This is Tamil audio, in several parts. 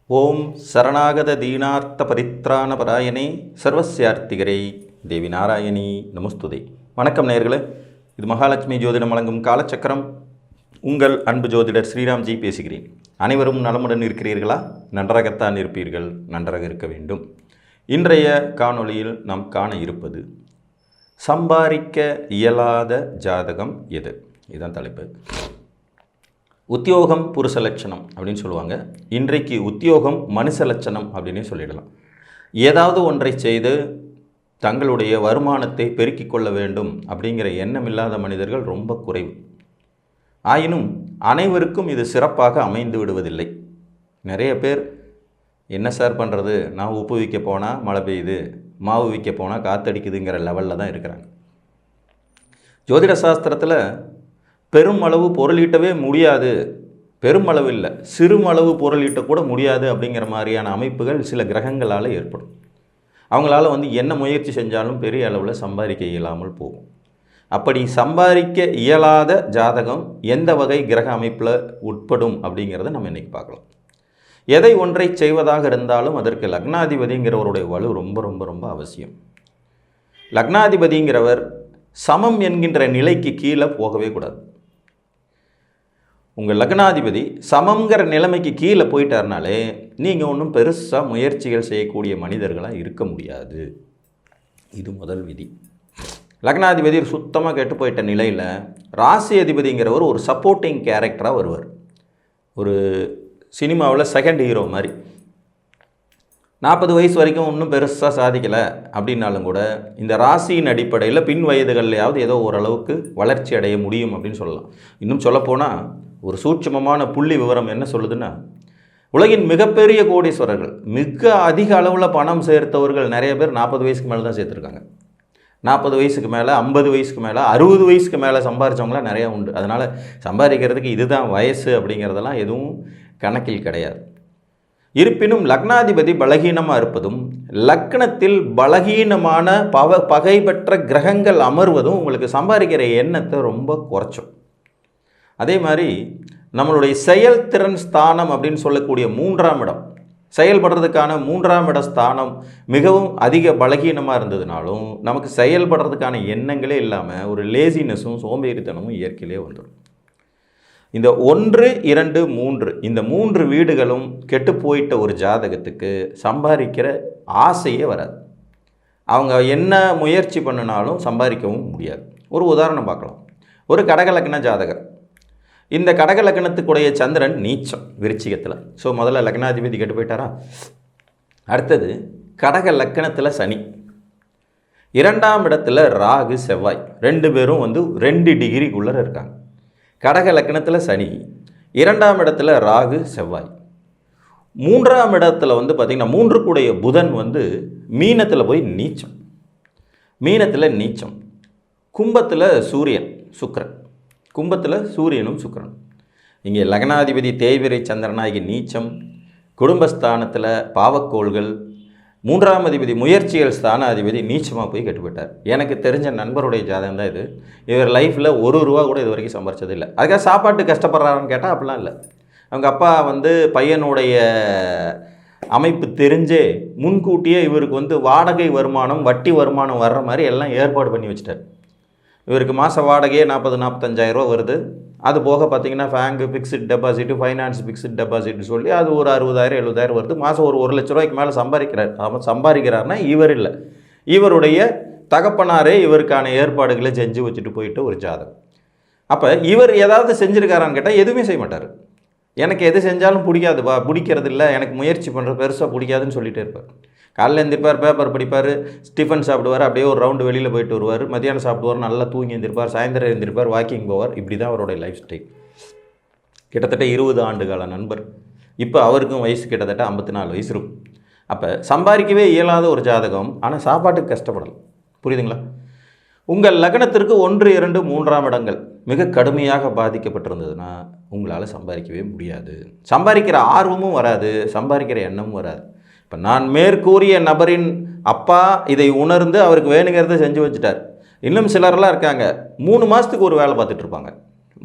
ஓம் சரணாகத தீனார்த்த பரித்ராண பராயணே சர்வஸ்யார்த்திகரே தேவி நாராயணி நமஸ்துதே. வணக்கம் நேயர்களே, இது மகாலட்சுமி ஜோதிடம் வழங்கும் காலச்சக்கரம். உங்கள் அன்பு ஜோதிடர் ஸ்ரீராம்ஜி பேசுகிறேன். அனைவரும் நலமுடன் இருக்கிறீர்களா? நன்றாகத்தான் இருப்பீர்கள், நன்றாக இருக்க வேண்டும். இன்றைய காணொளியில் நாம் காண இருப்பது சம்பாதிக்க இயலாத ஜாதகம் எது? இதுதான் தலைப்பு. உத்தியோகம் புருஷ லட்சணம் அப்படின்னு சொல்லுவாங்க. இன்றைக்கு உத்தியோகம் மனுஷ லட்சணம் அப்படின்னே சொல்லிடலாம். ஏதாவது ஒன்றை செய்து தங்களுடைய வருமானத்தை பெருக்கிக் கொள்ள வேண்டும் அப்படிங்கிற எண்ணம் இல்லாத மனிதர்கள் ரொம்ப குறைவு. ஆயினும் அனைவருக்கும் இது சிறப்பாக அமைந்து விடுவதில்லை. நிறைய பேர் என்ன சார் பண்ணுறது, நான் உப்பு விற்க போனால் மழை பெய்யுது, மாவு விற்க போனால் காற்றடிக்குதுங்கிற லெவலில் தான் இருக்கிறாங்க. ஜோதிட சாஸ்திரத்தில் பெருமளவு பொருளீட்டவே முடியாது, பெருமளவு இல்லை சிறுமளவு பொருளீட்ட கூட முடியாது அப்படிங்கிற மாதிரியான அமைப்புகள் சில கிரகங்களால் ஏற்படும். அவங்களால என்ன முயற்சி செஞ்சாலும் பெரிய அளவில் சம்பாதிக்க இயலாமல் போகும். அப்படி சம்பாதிக்க இயலாத ஜாதகம் எந்த வகை கிரக அமைப்பில் உட்படும் அப்படிங்கிறத நம்ம இன்றைக்கி பார்க்கலாம். எதை ஒன்றை செய்வதாக இருந்தாலும் அதற்கு லக்னாதிபதிங்கிறவருடைய வலு ரொம்ப ரொம்ப ரொம்ப அவசியம். லக்னாதிபதிங்கிறவர் சமம் என்கின்ற நிலைக்கு கீழே போகவே கூடாது. உங்கள் லக்னாதிபதி சமங்கிற நிலைமைக்கு கீழே போயிட்டார்னாலே நீங்கள் ஒன்றும் பெருசாக முயற்சிகள் செய்யக்கூடிய மனிதர்களாக இருக்க முடியாது. இது முதல் விதி. லக்னாதிபதி சுத்தமாக கெட்டு போயிட்ட நிலையில் ராசி அதிபதிங்கிறவர் ஒரு சப்போர்ட்டிங் கேரக்டராக வருவார். ஒரு சினிமாவில் செகண்ட் ஹீரோ மாதிரி. 40 வயசு வரைக்கும் ஒன்றும் பெருசாக சாதிக்கலை அப்படின்னாலும் கூட இந்த ராசியின் அடிப்படையில் பின் வயதுகள்லையாவது ஏதோ ஓரளவுக்கு வளர்ச்சி அடைய முடியும் அப்படின்னு சொல்லலாம். இன்னும் சொல்லப்போனால் ஒரு சூட்சமமான புள்ளி விவரம் என்ன சொல்லுதுன்னா, உலகின் மிகப்பெரிய கோடீஸ்வரர்கள், மிக அதிக அளவில் பணம் சேர்த்தவர்கள் நிறைய பேர் 40 வயசுக்கு மேலே தான் சேர்த்துருக்காங்க. 40 வயசுக்கு மேலே, 50 வயசுக்கு மேலே, 60 வயசுக்கு மேலே சம்பாதிச்சவங்களாம் நிறையா உண்டு. அதனால் சம்பாதிக்கிறதுக்கு இதுதான் வயசு அப்படிங்கிறதெல்லாம் எதுவும் கணக்கில் கிடையாது. இருப்பினும் லக்னாதிபதி பலகீனமாக இருப்பதும் லக்னத்தில் பலகீனமான பகை பெற்ற கிரகங்கள் அமர்வதும் உங்களுக்கு சம்பாதிக்கிற எண்ணத்தை ரொம்ப குறைச்சோம். அதே மாதிரி நம்மளுடைய செயல்திறன் ஸ்தானம் அப்படின்னு சொல்லக்கூடிய 3ஆம் இடம், செயல்படுறதுக்கான 3ஆம் இட ஸ்தானம் மிகவும் அதிக பலகீனமாக இருந்ததுனாலும் நமக்கு செயல்படுறதுக்கான எண்ணங்களே இல்லாமல் ஒரு லேசினஸும் சோம்பேறித்தனமும் இயற்கையிலே வந்துடும். இந்த 1, 2, 3 இந்த 3 வீடுகளும் கெட்டு போயிட்ட ஒரு ஜாதகத்துக்கு சம்பாதிக்கிற ஆசையே வராது. அவங்க என்ன முயற்சி பண்ணினாலும் சம்பாதிக்கவும் முடியாது. ஒரு உதாரணம் பார்க்கலாம். ஒரு கடகலக்ன ஜாதகர். இந்த கடகலக்னத்துக்குடைய சந்திரன் நீச்சம் விருச்சிகத்தில். ஸோ முதல்ல லக்னாதிபதி கெட்டு போயிட்டாரா. அடுத்தது கடக லக்னத்தில் சனி, 2ஆம் இடத்துல ராகு செவ்வாய், 2 பேரும் 2 டிகிரிக்குள்ளே இருக்காங்க. கடக லக்னத்தில் சனி, 2ஆம் இடத்துல ராகு செவ்வாய், 3ஆம் இடத்துல பார்த்திங்கன்னா 3 கூடைய புதன் மீனத்தில் போய் நீச்சம். மீனத்தில் நீச்சம். கும்பத்தில் சூரியன் சுக்கிரன், கும்பத்தில் சூரியனும் சுக்கிரன். இங்கே லக்னாதிபதி தேய்பிரை சந்திரனாகி நீச்சம், குடும்பஸ்தானத்தில் பாவக்கோள்கள், 3ஆம் அதிபதி முயற்சிகள் ஸ்தானாதிபதி நீச்சமாக போய் கெட்டுப்பட்டார். எனக்கு தெரிஞ்ச நண்பருடைய ஜாதகம் தான் இது. இவர் லைஃப்பில் ₹1 கூட இது வரைக்கும் சம்பாரிச்சது இல்லை. அதுக்காக சாப்பாட்டு கஷ்டப்படுறாருன்னு கேட்டால் அப்படிலாம் இல்லை. அவங்க அப்பா பையனுடைய அமைப்பு தெரிஞ்சே முன்கூட்டியே இவருக்கு வாடகை வருமானம், வட்டி வருமானம் வர்ற மாதிரி எல்லாம் ஏற்பாடு பண்ணி வச்சுட்டார். இவருக்கு மாத வாடகையே 40-45 ரூபா வருது. அது போக பார்த்திங்கன்னா bank fixed deposit, finance fixed deposit சொல்லி அது ஒரு 60,000-70,000 வருது. மாதம் ஒரு ₹1,00,000 மேலே சம்பாதிக்கிறார். அவன் சம்பாதிக்கிறார்னா இவர் இல்லை, இவருடைய தகப்பனாரே இவருக்கான ஏற்பாடுகளை செஞ்சு வச்சுட்டு போயிட்டு ஒரு ஜாதகம். அப்போ இவர் ஏதாவது செஞ்சுருக்காரான்னு கேட்டால் எதுவுமே செய்ய மாட்டார். எனக்கு எது செஞ்சாலும் பிடிக்காதுப்பா, பிடிக்கிறது இல்லை, எனக்கு முயற்சி பண்ணுறது பெருசாக பிடிக்காதுன்னு சொல்லிகிட்டே இருப்பார். காலையில் எழுந்திருப்பார், பேப்பர் படிப்பார், டிஃபன் சாப்பிடுவார், அப்படியே ஒரு ரவுண்டு வெளியில் போயிட்டு வருவார், மத்தியானம் சாப்பிடுவார், நல்லா தூங்கி எழுந்திருப்பார், சாயந்தரம் எழுந்திருப்பார், வாக்கிங் போவார். இப்படி தான் அவருடைய லைஃப் ஸ்டைல். கிட்டத்தட்ட 20 ஆண்டுகால நண்பர். இப்போ அவருக்கும் வயசு கிட்டத்தட்ட 54 வயசு இருக்கும். அப்போ சம்பாதிக்கவே இயலாத ஒரு ஜாதகம், ஆனால் சாப்பாட்டுக்கு கஷ்டப்படலாம். புரியுதுங்களா? உங்கள் லக்னத்திற்கு 1, 2, 3ஆம் இடங்கள் மிக கடுமையாக பாதிக்கப்பட்டிருந்ததுன்னா உங்களால் சம்பாதிக்கவே முடியாது. சம்பாதிக்கிற ஆர்வமும் வராது, சம்பாதிக்கிற எண்ணமும் வராது. இப்போ நான் மேற்கூறிய நபரின் அப்பா இதை உணர்ந்து அவருக்கு வேணுங்கிறத செஞ்சு வச்சுட்டார். இன்னும் சிலரெல்லாம் இருக்காங்க, 3 மாதத்துக்கு ஒரு வேலை பார்த்துட்ருப்பாங்க,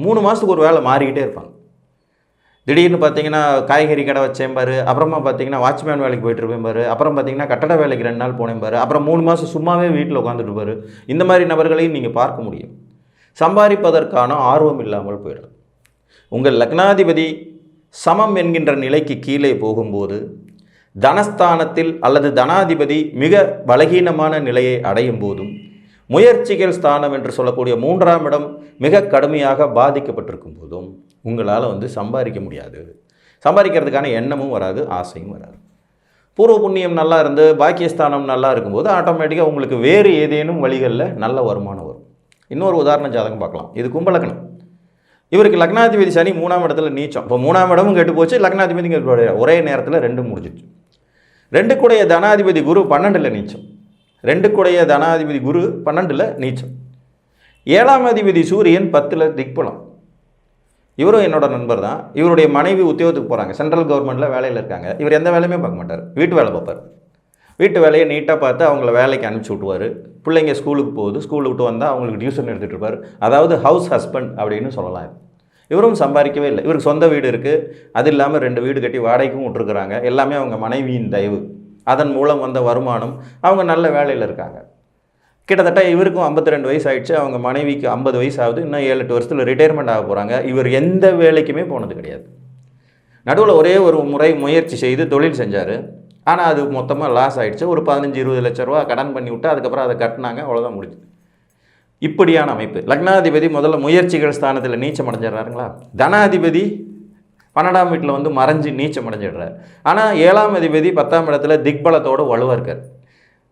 3 மாதத்துக்கு ஒரு வேலை மாறிக்கிட்டே இருப்பாங்க. திடீர்னு பார்த்தீங்கன்னா காய்கறி கடை வச்சேன் அப்புறமா பார்த்தீங்கன்னா வாட்ச்மேன் வேலைக்கு போயிட்டு இருப்பேன் அப்புறம் பார்த்தீங்கன்னா கட்டட வேலைக்கு 2 நாள் போனேன் அப்புறம் 3 மாதம் சும்மாவே வீட்டில் உட்காந்துட்டு இந்த மாதிரி நபர்களையும் நீங்கள் பார்க்க முடியும். சம்பாதிப்பதற்கான ஆர்வம் இல்லாமல் போயிடும். உங்கள் லக்னாதிபதி சமம் என்கின்ற நிலைக்கு கீழே போகும்போது தனஸ்தானத்தில் அல்லது தனாதிபதி மிக பலகீனமான நிலையை அடையும் போதும் முயற்சிகள் ஸ்தானம் என்று சொல்லக்கூடிய 3ஆம் இடம் மிக கடுமையாக பாதிக்கப்பட்டிருக்கும் போதும் உங்களால் சம்பாதிக்க முடியாது. சம்பாதிக்கிறதுக்கான எண்ணமும் வராது, ஆசையும் வராது. பூர்வ புண்ணியம் நல்லா இருந்து பாக்கியஸ்தானம் நல்லா இருக்கும்போது ஆட்டோமேட்டிக்காக உங்களுக்கு வேறு ஏதேனும் வழிகளில் நல்ல வருமானம் வரும். இன்னொரு உதாரண ஜாதகம் பார்க்கலாம். இது கும்பலக்னம். இவருக்கு லக்னாதிபதி சனி 3ஆம் இடத்துல நீச்சம். இப்போ 3ஆம் இடமும் கெட்டு போச்சு, லக்னாதிபதி ஒரே நேரத்தில் 2 முடிஞ்சிச்சு. 2 கூடைய தனாதிபதி குரு 12ல் நீச்சம். 2 கூடைய தனாதிபதி குரு 12ல் நீச்சம். 7ஆம் அதிபதி சூரியன் 10ல் திக்பலம். இவரும் என்னோட நண்பர் தான். இவருடைய மனைவி உத்தியோகத்துக்கு போகிறாங்க, சென்ட்ரல் கவர்மெண்ட்டில் வேலையில் இருக்காங்க. இவர் எந்த வேலையுமே பார்க்க மாட்டார், வீட்டு வேலை பார்ப்பார். வீட்டு வேலையை நீட்டாக பார்த்து அவங்கள வேலைக்கு அனுப்பிச்சி விட்டுவார். பிள்ளைங்க ஸ்கூலுக்கு போகுது, ஸ்கூலுக்கு விட்டு வந்தால் அவங்களுக்கு டியூஷன் எடுத்துகிட்டு இருப்பார். அதாவது ஹவுஸ் ஹஸ்பண்ட் அப்படின்னு சொல்லலாம். இவரும் சம்பாதிக்கவே இல்லை. இவருக்கு சொந்த வீடு இருக்குது, அது இல்லாமல் 2 வீடு கட்டி வாடகைக்கும் விட்டுருக்குறாங்க. எல்லாமே அவங்க மனைவியின் தயவு, அதன் மூலம் வந்த வருமானம். அவங்க நல்ல வேலையில் இருக்காங்க. கிட்டத்தட்ட இவருக்கும் 52 வயசு ஆகிடுச்சு, அவங்க மனைவிக்கு 50 வயசு ஆகுது. இன்னும் 7-8 வருஷத்தில் ரிட்டையர்மெண்ட் ஆக போகிறாங்க. இவர் எந்த வேலைக்குமே போனது கிடையாது. நடுவில் ஒரே ஒரு முறை முயற்சி செய்து தொழில் செஞ்சார். ஆனால் அது மொத்தமாக லாஸ் ஆகிடுச்சு. ஒரு 15-20 லட்ச ரூபா கடன் பண்ணி விட்டு அதுக்கப்புறம் அதை கட்டினாங்க, அவ்வளோதான் முடிஞ்சு. இப்படியான அமைப்பு. லக்னாதிபதி முதல்ல முயற்சிகள் ஸ்தானத்தில் நீச்சம் அடைஞ்சிடறாருங்களா. தனாதிபதி 12ஆம் வீட்டில் மறைஞ்சு நீச்சம் அடைஞ்சிடுறார். ஆனால் 7ஆம் அதிபதி 10ஆம் இடத்துல திக்பலத்தோடு வலுவாக இருக்கார்.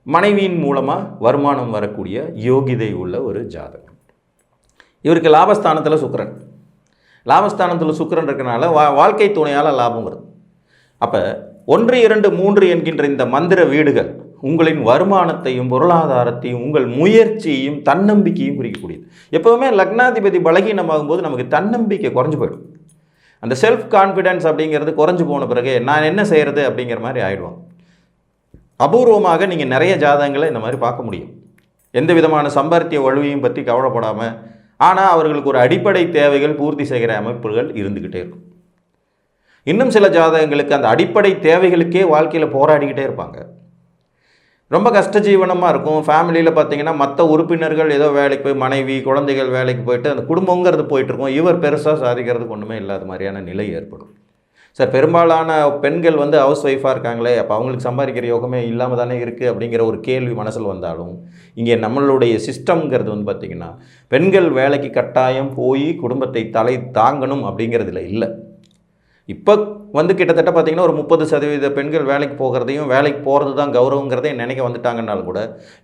மனைவியின் மூலமாக வருமானம் வரக்கூடிய யோகிதை உள்ள ஒரு ஜாதகம். இவருக்கு லாபஸ்தானத்தில் சுக்கிரன். லாபஸ்தானத்தில் சுக்கிரன் இருக்கிறனால வாழ்க்கை துணையால் லாபம் வருது. அப்போ 1, 2, 3 என்கின்ற இந்த மந்திர வீடுகள் உங்களின் வருமானத்தையும் பொருளாதாரத்தையும் உங்கள் முயற்சியையும் தன்னம்பிக்கையும் குறிக்கக்கூடியது. எப்போவுமே லக்னாதிபதி பலகீனமாகும் போது நமக்கு தன்னம்பிக்கை குறைஞ்சு போயிடும். அந்த செல்ஃப் கான்ஃபிடென்ஸ் அப்படிங்கிறது குறைஞ்சு போன பிறகு நான் என்ன செய்கிறது அப்படிங்கிற மாதிரி ஆகிடுவோம். அபூர்வமாக நீங்கள் நிறைய ஜாதகங்களை இந்த மாதிரி பார்க்க முடியும். எந்த விதமான சம்பாத்திய வலுவையும் பற்றி கவலைப்படாமல், ஆனால் அவர்களுக்கு ஒரு அடிப்படை தேவைகள் பூர்த்தி செய்கிற அமைப்புகள் இருந்துக்கிட்டே இருக்கும். இன்னும் சில ஜாதகங்களுக்கு அந்த அடிப்படை தேவைகளுக்கே வாழ்க்கையில் போராடிக்கிட்டே இருப்பாங்க. ரொம்ப கஷ்ட ஜீவனமாக இருக்கும். ஃபேமிலியில் பார்த்தீங்கன்னா மற்ற உறுப்பினர்கள் ஏதோ வேலைக்கு போய் மனைவி குழந்தைகள் வேலைக்கு போயிட்டு அந்த குடும்பங்கிறது போயிட்டுருக்கும். இவர் பெருசாக சாதிக்கிறதுக்கு ஒன்றுமே இல்லாத மாதிரியான நிலை ஏற்படும். சார், பெரும்பாலான பெண்கள் ஹவுஸ் ஒய்ஃபாக இருக்காங்களே, அப்போ அவங்களுக்கு சம்பாதிக்கிற யோகமே இல்லாமல் தானே இருக்குது அப்படிங்கிற ஒரு கேள்வி மனசில் வந்தாலும், இங்கே நம்மளுடைய சிஸ்டம்ங்கிறது பார்த்திங்கன்னா பெண்கள் வேலைக்கு கட்டாயம் போய் குடும்பத்தை தலை தாங்கணும் அப்படிங்கிறதுல இல்லை. இப்போ கிட்டத்தட்ட பார்த்திங்கன்னா ஒரு 30% பெண்கள் வேலைக்கு போகிறதையும் வேலைக்கு போகிறது தான் கௌரவங்கிறதையும் நினைக்க வந்துட்டாங்கன்னாலும் கூட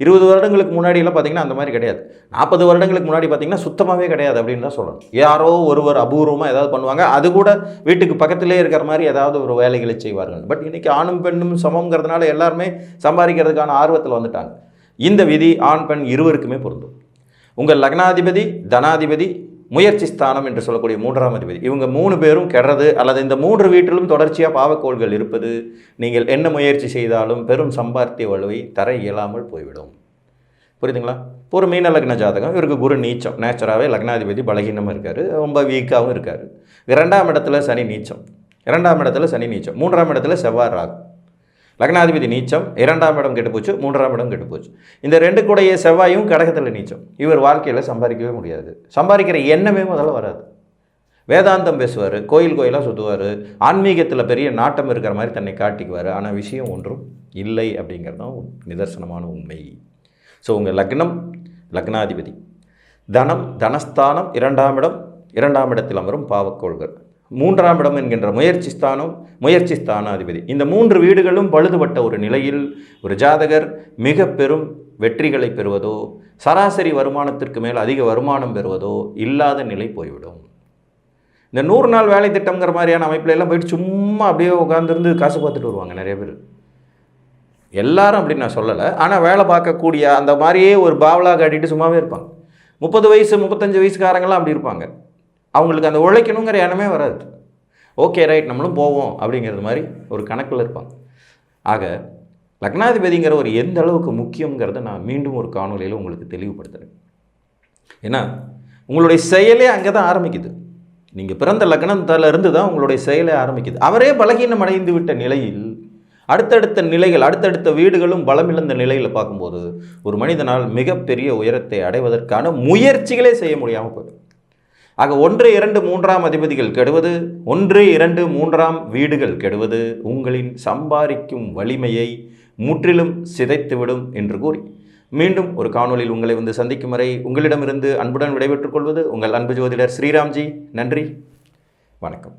20 வருடங்களுக்கு முன்னாடியெல்லாம் பார்த்திங்கன்னா அந்த மாதிரி கிடையாது. 40 வருடங்களுக்கு முன்னாடி பார்த்திங்கன்னா சுத்தமாகவே கிடையாது அப்படின்னு தான் சொல்லணும். யாரோ ஒருவர் அபூர்வமாக ஏதாவது பண்ணுவாங்க, அது கூட வீட்டுக்கு பக்கத்திலே இருக்கிற மாதிரி ஏதாவது ஒரு வேலைகளை செய்வார்கள். பட் இன்றைக்கி ஆணும் பெண்ணும் சமங்கிறதுனால எல்லாருமே சம்பாதிக்கிறதுக்கான ஆர்வத்தில் வந்துட்டாங்க. இந்த விதி ஆண் பெண் இருவருக்குமே பொருந்தும். உங்கள் லக்னாதிபதி, தனாதிபதி, முயற்சி ஸ்தானம் என்று சொல்லக்கூடிய 3ஆம் அதிபதி, இவங்க 3 பேரும் கெடுறது அல்லது இந்த 3 வீட்டிலும் தொடர்ச்சியாக பாவக்கோள்கள் இருப்பது நீங்கள் என்ன முயற்சி செய்தாலும் பெரும் சம்பாத்திய வலுவை தர இயலாமல் போய்விடும். புரியுதுங்களா? ஒரு மீன லக்ன ஜாதகம், இவருக்கு குரு நீச்சம், நேச்சராகவே லக்னாதிபதி பலகீனமாக இருக்கார், ரொம்ப வீக்காகவும் இருக்கார். 2ஆம் இடத்துல சனி நீச்சம், 2ஆம் இடத்துல சனி நீச்சம், 3ஆம் இடத்துல செவ்வாய் ராகு. லக்னாதிபதி நீச்சம், 2ஆம் இடம் கெட்டுப்போச்சு, 3ஆம் இடம் கெட்டுப்போச்சு. இந்த 2 கூடைய செவ்வாயும் கடகத்தில் நீச்சம். இவர் வாழ்க்கையில் சம்பாதிக்கவே முடியாது. சம்பாதிக்கிற எண்ணமே முதல்ல வராது. வேதாந்தம் பேசுவார், கோயிலாக சுற்றுவார், ஆன்மீகத்தில் பெரிய நாட்டம் இருக்கிற மாதிரி தன்னை காட்டிக்குவார். ஆனால் விஷயம் ஒன்றும் இல்லை அப்படிங்கிறது தான் நிதர்சனமான உண்மை. ஸோ உங்கள் லக்னம், லக்னாதிபதி, தனம், தனஸ்தானம் 2ஆம் இடம், 2ஆம் இடத்தில் அமரும் பாவக்கோள்கள், 3ஆம் இடம் என்கின்ற முயற்சி ஸ்தானம், முயற்சி ஸ்தானாதிபதி, இந்த 3 வீடுகளும் பழுதுபட்ட ஒரு நிலையில் ஒரு ஜாதகர் மிக பெரும் வெற்றிகளை பெறுவதோ சராசரி வருமானத்திற்கு மேல் அதிக வருமானம் பெறுவதோ இல்லாத நிலை போய்விடும். இந்த 100 நாள் வேலை திட்டங்கிற மாதிரியான அமைப்பில் எல்லாம் போயிட்டு சும்மா அப்படியே உட்காந்துருந்து காசு பார்த்துட்டு வருவாங்க நிறைய பேர். எல்லாரும் அப்படின்னு நான் சொல்லலை, ஆனால் வேலை பார்க்கக்கூடிய அந்த மாதிரியே ஒரு பாவலாக காட்டிட்டு சும்மாவே இருப்பாங்க. 30 வயசு 35 வயசுக்காரங்களாம் அப்படி இருப்பாங்க. அவங்களுக்கு அந்த உழைக்கணுங்கிற எண்ணமே வராது. ஓகே ரைட் நம்மளும் போவோம் அப்படிங்கிறது மாதிரி ஒரு கணக்கில் இருப்பாங்க. ஆக லக்னாதிபதிங்கிற ஒரு எந்த அளவுக்கு முக்கியங்கிறத நான் மீண்டும் ஒரு காணொலியில் உங்களுக்கு தெளிவுபடுத்துகிறேன். ஏன்னா உங்களுடைய செயலே அங்கே தான் ஆரம்பிக்குது. நீங்கள் பிறந்த லக்னத்தால இருந்து தான் உங்களுடைய செயலை ஆரம்பிக்குது. அவரே பலகீனம் அடைந்து விட்ட நிலையில் அடுத்தடுத்த நிலைகள், அடுத்தடுத்த வீடுகளும் பலமிழந்த நிலையில் பார்க்கும்போது ஒரு மனிதனால் மிகப்பெரிய உயரத்தை அடைவதற்கான முயற்சிகளே செய்ய முடியாமல் போயிடும். ஆக 1, 2, 3ஆம் அதிபதிகள் கெடுவது, 1, 2, 3ஆம் வீடுகள் கெடுவது உங்களின் சம்பாதிக்கும் வலிமையை முற்றிலும் சிதைத்துவிடும் என்று கூறி மீண்டும் ஒரு காணொளியில் உங்களை சந்திக்கும் வரை உங்களிடமிருந்து அன்புடன் விடைபெற்றுக் கொள்வது உங்கள் அன்பு ஜோதிடர் ஸ்ரீராம்ஜி. நன்றி, வணக்கம்.